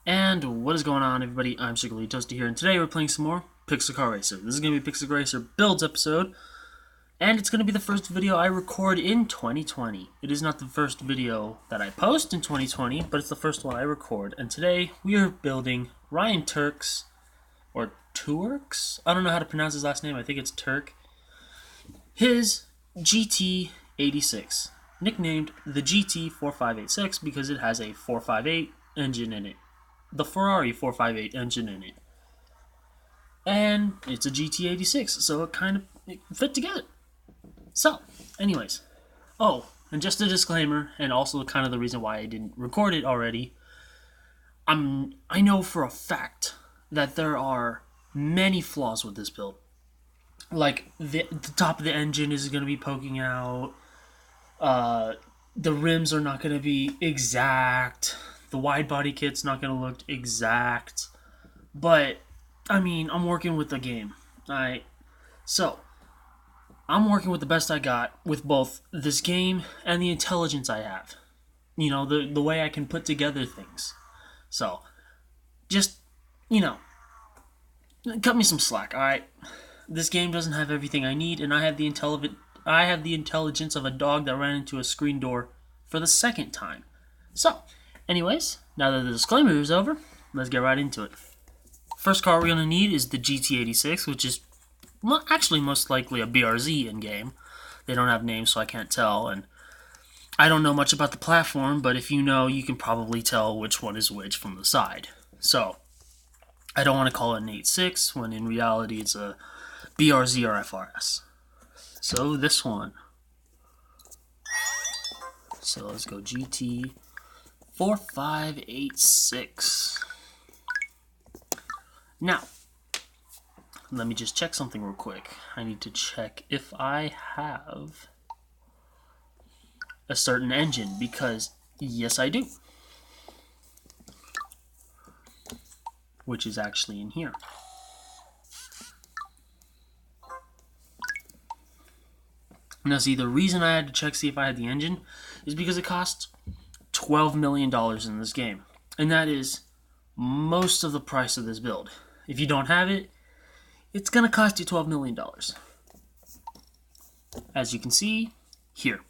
And what is going on, everybody? I'm Secretly Toasty here, and today we're playing some more Pixel Car Racer. This is going to be Pixel Car Racer Builds episode, and it's going to be the first video I record in 2020. It is not the first video that I post in 2020, but it's the first one I record. And today we are building Ryan Tuerck's, or Tuerck's? I don't know how to pronounce his last name. I think it's Tuerck. His GT86, nicknamed the GT4586 because it has a 458 engine in it. The Ferrari 458 engine in it. And it's a GT86, so it fit together. So, anyways. Oh, and just a disclaimer, and also kind of the reason why I didn't record it already. I know for a fact that there are many flaws with this build. Like, the top of the engine is going to be poking out. The rims are not going to be exact. The wide body kit's not going to look exact. But, I mean, I'm working with the game. Alright? So, I'm working with the best I got with both this game and the intelligence I have. You know, the way I can put together things. So, just, cut me some slack, alright? This game doesn't have everything I need, and I have the intelligence of a dog that ran into a screen door for the second time. So, anyways, now that the disclaimer is over, let's get right into it. First car we're going to need is the GT86, which is actually most likely a BRZ in-game. They don't have names, so I can't tell, and I don't know much about the platform, but if you know, you can probably tell which one is which from the side. So, I don't want to call it an 8.6, when in reality it's a BRZ or FRS. So, this one. So, let's go GT4586. Now, let me just check something real quick. I need to check if I have a certain engine, because yes, I do. Which is actually in here. Now, see, the reason I had to check see if I had the engine is because it costs $12 million in this game. And that is most of the price of this build. If you don't have it, it's going to cost you $12 million. As you can see here.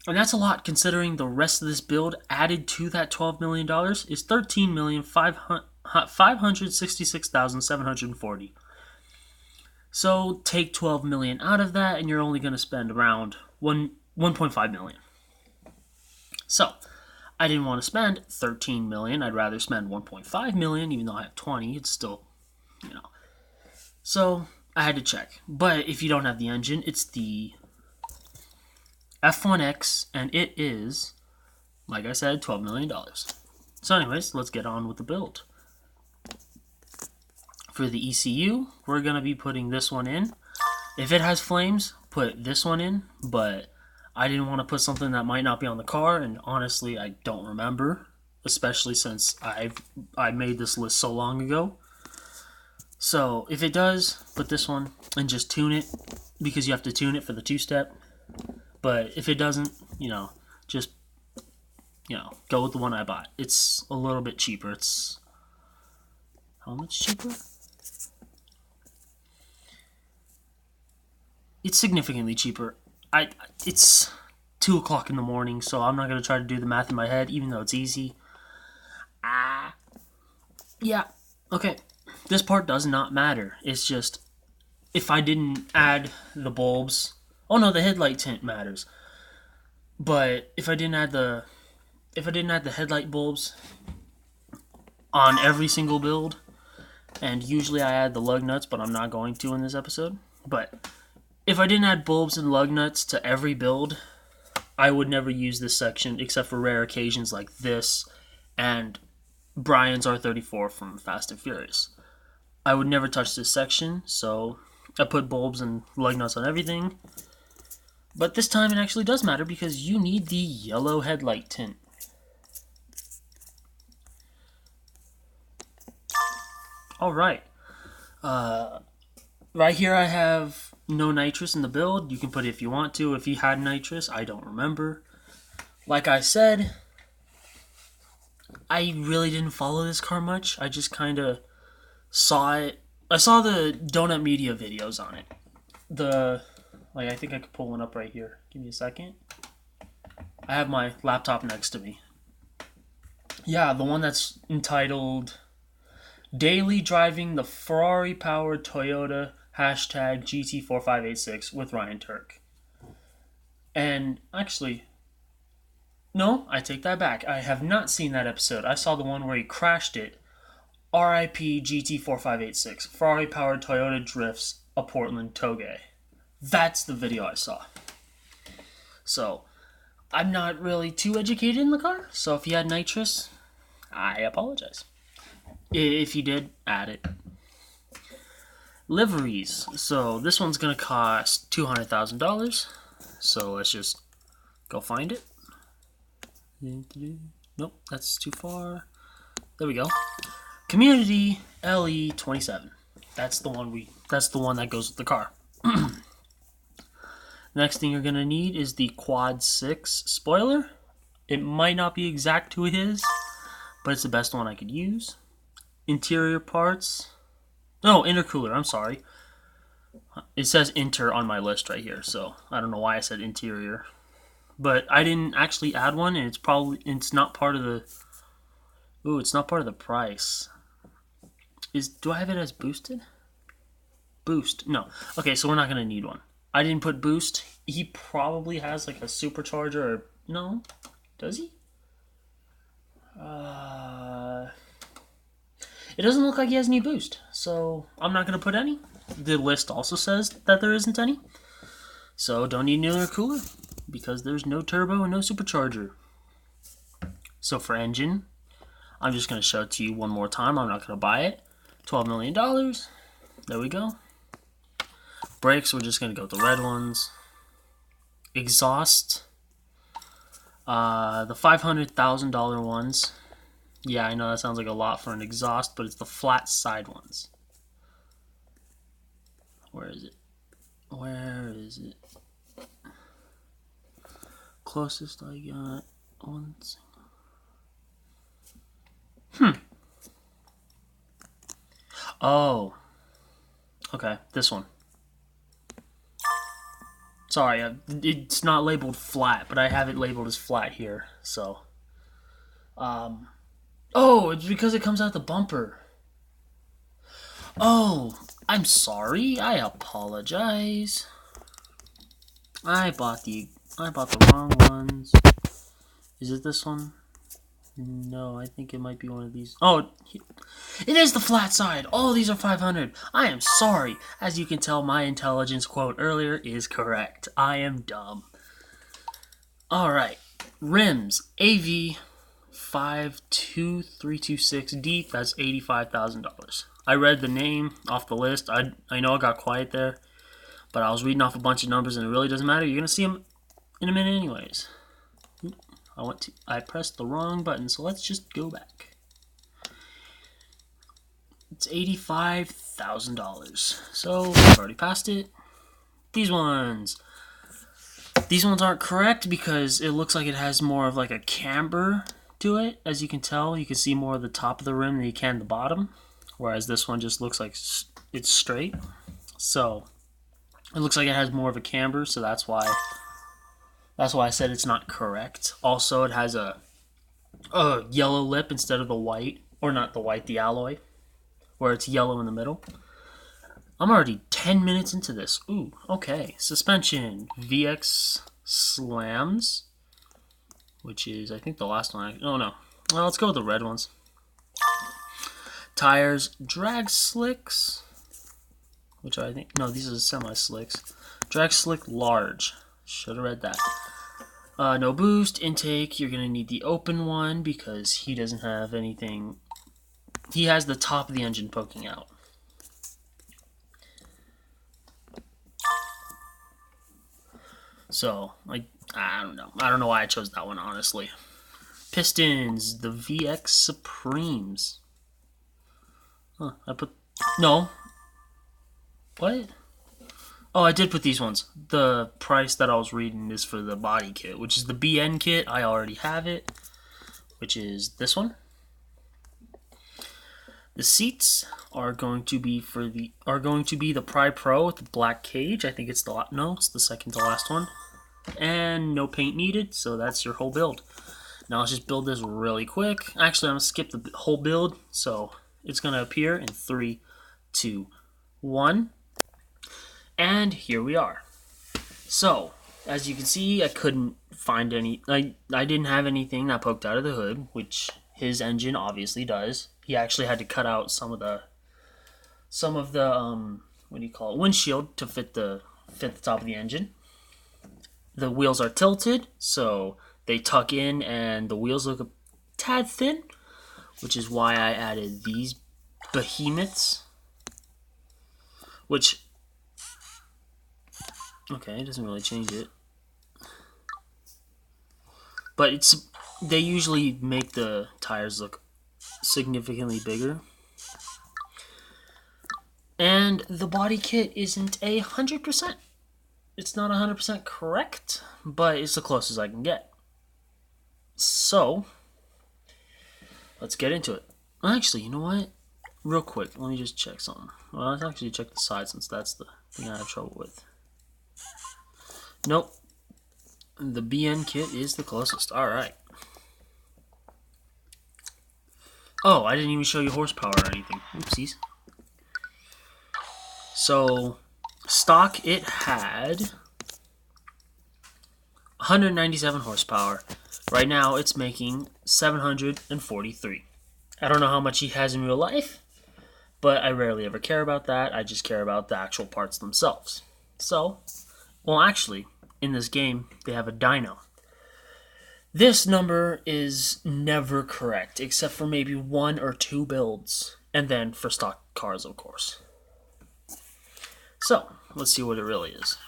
And that's a lot considering the rest of this build added to that $12 million is $13,566,740. So take 12 million out of that and you're only going to spend around 1.5 million. So, I didn't want to spend 13 million. I'd rather spend 1.5 million even though I have 20. It's still, So, I had to check. But if you don't have the engine, it's the F1X and it is, like I said, $12 million. So anyways, let's get on with the build. For the ECU, we're going to be putting this one in. If it has flames, put this one in, but I didn't want to put something that might not be on the car, and honestly, I don't remember, especially since I made this list so long ago. So, if it does, put this one, and just tune it, because you have to tune it for the two-step. But if it doesn't, just, go with the one I bought. It's a little bit cheaper. It's, how much cheaper? It's significantly cheaper. It's 2 o'clock in the morning, so I'm not going to try to do the math in my head, even though it's easy. Yeah, okay. This part does not matter. It's just, if I didn't add the bulbs... Oh no, the headlight tint matters. But if I didn't add the headlight bulbs on every single build, and usually I add the lug nuts, but I'm not going to in this episode, but if I didn't add bulbs and lug nuts to every build, I would never use this section except for rare occasions like this and Brian's R34 from Fast and Furious. I would never touch this section, so I put bulbs and lug nuts on everything. But this time it actually does matter because you need the yellow headlight tint. Alright. Right here I have no nitrous in the build. You can put it if you want to. If he had nitrous, I don't remember. Like I said, I really didn't follow this car much. I just kind of saw it. I saw the Donut Media videos on it. I think I could pull one up right here. Give me a second. I have my laptop next to me. Yeah, the one that's entitled Daily Driving the Ferrari-Powered Toyota #GT4586 with Ryan Tuerck. And actually, no, I take that back. I have not seen that episode. I saw the one where he crashed it. RIP GT4586. Ferrari-Powered Toyota drifts a Portland Toge. That's the video I saw. So, I'm not really too educated in the car. So if you had nitrous, I apologize. If you did, add it. Liveries. So this one's going to cost $200,000. So let's just go find it. Nope, that's too far. There we go. Community LE27. That's the one that goes with the car. Next thing you're going to need is the Quad 6 spoiler. It might not be exact to his, but it's the best one I could use. Interior parts. No, intercooler, I'm sorry. It says inter on my list right here, so I don't know why I said interior. But I didn't actually add one, and it's not part of the... Ooh, it's not part of the price. Do I have it as boosted? Boost. No. Okay, so we're not going to need one. I didn't put boost. He probably has like a supercharger or... No? Does he? It doesn't look like he has any boost, so I'm not going to put any. The list also says that there isn't any. So don't need another cooler because there's no turbo and no supercharger. So for engine, I'm just going to show it to you one more time. I'm not going to buy it. $12 million. There we go. Brakes, we're just going to go with the red ones. Exhaust. The $500,000 ones. Yeah, I know that sounds like a lot for an exhaust, but it's the flat side ones. Where is it? Where is it? Closest I got. One single. Oh. Okay, this one. Sorry, it's not labeled flat, but I have it labeled as flat here, so. Oh, it's because it comes out the bumper. Oh, I'm sorry. I apologize. I bought the wrong ones. Is it this one? No, I think it might be one of these. Oh, it is the flat side. All these are 500. I am sorry. As you can tell, my intelligence quote earlier is correct. I am dumb. All right. Rims. AV 52326 deep. That's $85,000. I read the name off the list. I know I got quiet there, but I was reading off a bunch of numbers, and it really doesn't matter. You're going to see them in a minute anyways. I pressed the wrong button, so let's just go back. It's $85,000. So I've already passed it. These ones aren't correct because it looks like it has more of like a camber to it. As you can tell, you can see more of the top of the rim than you can the bottom, whereas this one just looks like it's straight. So it looks like it has more of a camber, so that's why I said it's not correct. Also, it has a yellow lip instead of the white, or not the white, the alloy, where it's yellow in the middle. I'm already 10 minutes into this. Ooh, okay. Suspension, VX slams, which is, I think, the last one. Oh, no. Well, let's go with the red ones. Tires, drag slicks, which I think, no, these are semi-slicks. Drag slick large. Should have read that. No boost, intake, you're going to need the open one because he doesn't have anything. He has the top of the engine poking out. So, I don't know. I don't know why I chose that one, honestly. Pistons, the VX Supremes. Huh, no. What? Oh, I did put these ones. The price that I was reading is for the body kit, which is the BN kit. I already have it, which is this one. The seats are going to be the Pride Pro with the black cage. I think it's it's the second to last one. And no paint needed, so that's your whole build. Now let's just build this really quick. Actually, I'm gonna skip the whole build, so it's gonna appear in 3, 2, 1. And here we are. So, as you can see, I couldn't find any, I didn't have anything that poked out of the hood, which his engine obviously does. He actually had to cut out some of the what do you call it, windshield to fit the top of the engine. The wheels are tilted, so they tuck in and the wheels look a tad thin, which is why I added these behemoths, which, okay, it doesn't really change it. But they usually make the tires look significantly bigger. And the body kit isn't 100%. It's not 100% correct, but it's the closest I can get. So, let's get into it. Actually, you know what? Real quick, let me just check something. Well, let's actually check the side since that's the thing I have trouble with. Nope. The BN kit is the closest. Alright. Oh, I didn't even show you horsepower or anything. Oopsies. So, stock, it had 197 horsepower. Right now, it's making 743. I don't know how much he has in real life, but I rarely ever care about that. I just care about the actual parts themselves. So, well, actually, in this game, they have a dyno. This number is never correct, except for maybe 1 or 2 builds, and then for stock cars, of course. So, let's see what it really is.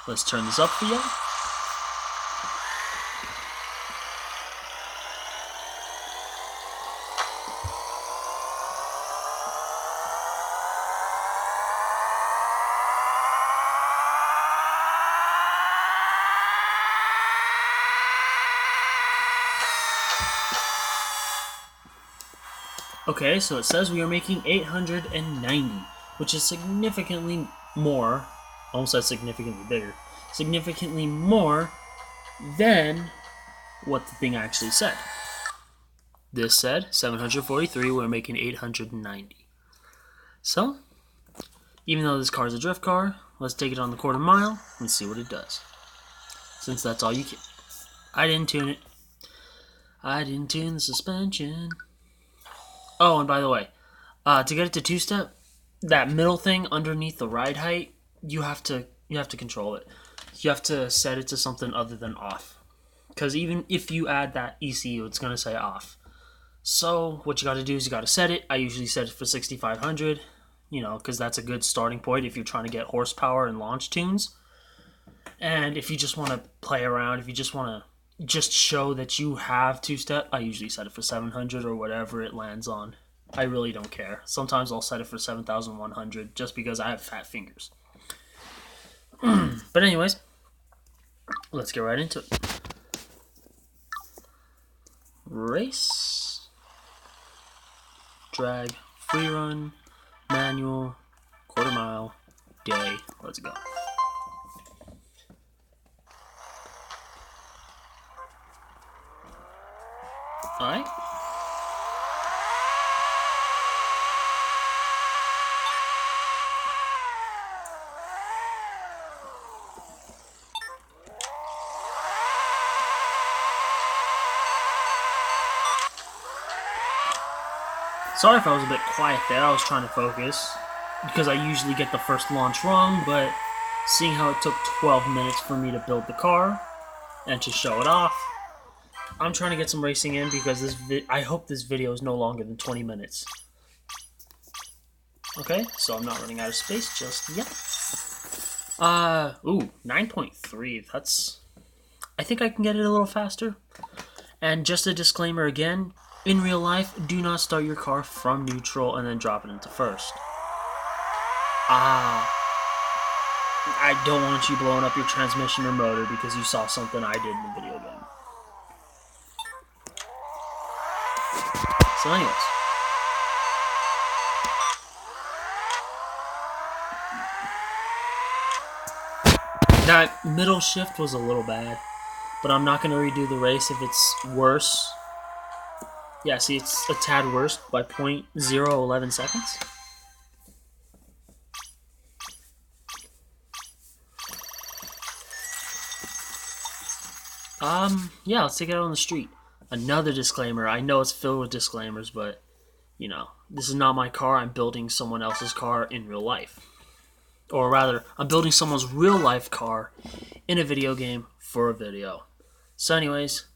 Let's turn this up for you. Okay, so it says we are making 890, which is significantly more, almost said significantly bigger, significantly more than what the thing actually said. This said 743, we're making 890. So, even though this car is a drift car, let's take it on the quarter mile and see what it does. Since that's all you can. I didn't tune it. I didn't tune the suspension. Oh, and by the way, to get it to two-step, that middle thing underneath the ride height, you have to control it. You have to set it to something other than off. Because even if you add that ECU, it's going to say off. So what you got to do is you got to set it. I usually set it for 6,500, because that's a good starting point if you're trying to get horsepower and launch tunes. And if you just want to play around, if you just want to just show that you have two-step, I usually set it for 700 or whatever it lands on. I really don't care. Sometimes I'll set it for 7,100 just because I have fat fingers. But anyways, let's get right into it. Race, drag, free run, manual, quarter mile, day. Let's go. Alright. Sorry if I was a bit quiet there, I was trying to focus, because I usually get the first launch wrong, but seeing how it took 12 minutes for me to build the car, and to show it off, I'm trying to get some racing in, because I hope this video is no longer than 20 minutes. Okay, so I'm not running out of space just yet. 9.3, that's... I think I can get it a little faster. And just a disclaimer again, in real life, do not start your car from neutral and then drop it into first. I don't want you blowing up your transmission or motor because you saw something I did in the video game. So anyways, That middle shift was a little bad, but I'm not going to redo the race if it's worse. Yeah, see, it's a tad worse by 0.011 seconds. Yeah, let's take it out on the street. Another disclaimer. I know it's filled with disclaimers, but, you know, this is not my car. I'm building someone else's car in real life. Or rather, I'm building someone's real life car in a video game for a video. So anyways,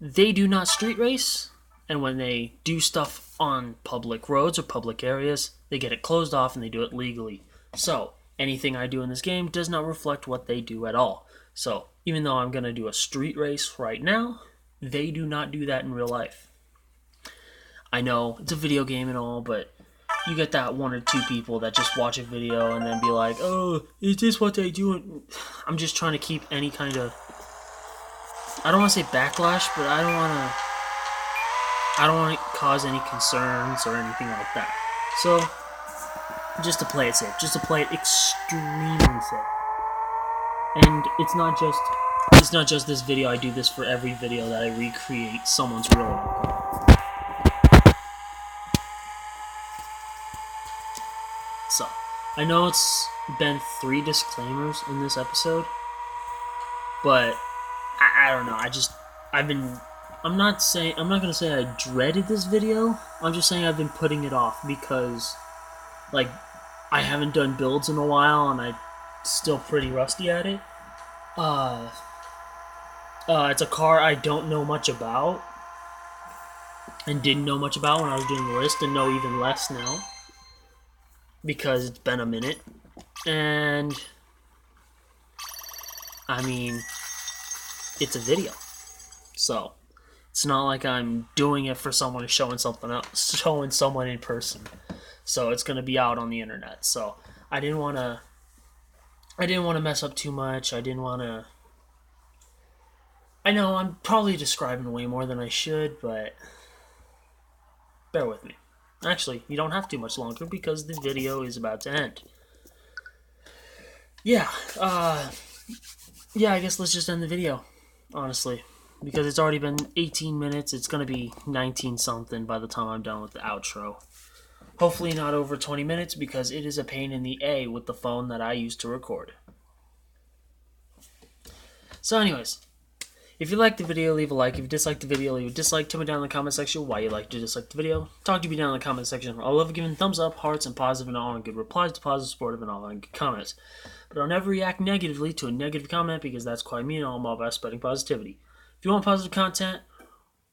they do not street race, and when they do stuff on public roads or public areas, they get it closed off and they do it legally. So anything I do in this game does not reflect what they do at all. So even though I'm going to do a street race right now, they do not do that in real life. I know it's a video game and all, but you get that one or two people that just watch a video and then be like, oh, is this what they do? I'm just trying to keep any kind of, I don't want to say backlash, but I don't want to cause any concerns or anything like that. So, just to play it safe, just to play it extremely safe. And it's not just this video. I do this for every video that I recreate someone's real life. So, I know it's been 3 disclaimers in this episode, but I don't know. I'm not gonna say I dreaded this video. I'm just saying I've been putting it off because, like, I haven't done builds in a while and I'm still pretty rusty at it. It's a car I don't know much about and didn't know much about when I was doing the list, and know even less now because it's been a minute. And I mean, it's a video, so it's not like I'm doing it for someone, showing showing someone in person. So it's gonna be out on the internet. So I didn't want to mess up too much. I know I'm probably describing way more than I should, but bear with me. Actually, you don't have too much longer because the video is about to end. Yeah, I guess let's just end the video, honestly, because it's already been 18 minutes. It's going to be 19 something by the time I'm done with the outro. Hopefully not over 20 minutes because it is a pain in the A with the phone that I use to record. So anyways, if you liked the video, leave a like. If you disliked the video, leave a dislike. Tell me down in the comment section why you liked or disliked the video. Talk to me down in the comment section. I love giving thumbs up, hearts, and positive and all, and good replies to positive, supportive, and all, and good comments. But I'll never react negatively to a negative comment because that's quite mean, and I'm all about spreading positivity. If you want positive content,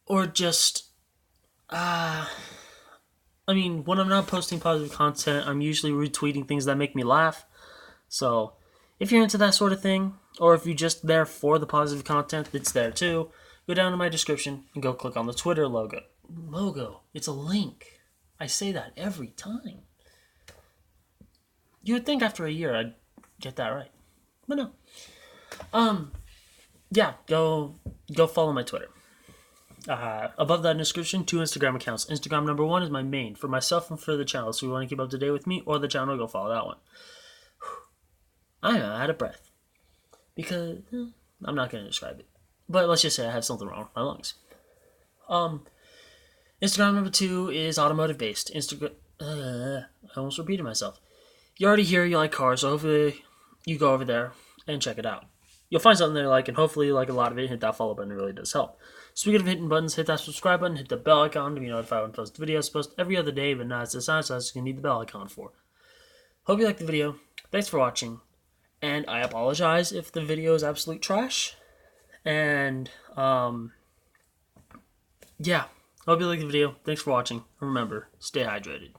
or just, when I'm not posting positive content, I'm usually retweeting things that make me laugh. So, if you're into that sort of thing, or if you're just there for the positive content, it's there too. Go down to my description and go click on the Twitter logo. It's a link. I say that every time. You would think after a year I'd get that right. But no. Yeah, go follow my Twitter. Above that description, 2 Instagram accounts. Instagram number 1 is my main, for myself and for the channel. So if you want to keep up to date with me or the channel, go follow that one. I'm out of breath. Because I'm not going to describe it. But let's just say I have something wrong with my lungs. Instagram number 2 is automotive based. I almost repeated myself. You're already here, you like cars, so hopefully you go over there and check it out. You'll find something there you like, and hopefully you like a lot of it. Hit that follow button, it really does help. Speaking of hitting buttons, hit that subscribe button, hit the bell icon to be notified when I post videos. Post every other day, but not as a sign, so that's what you need the bell icon for. Hope you liked the video. Thanks for watching. And I apologize if the video is absolute trash. And, yeah. Hope you liked the video. Thanks for watching. Remember, stay hydrated.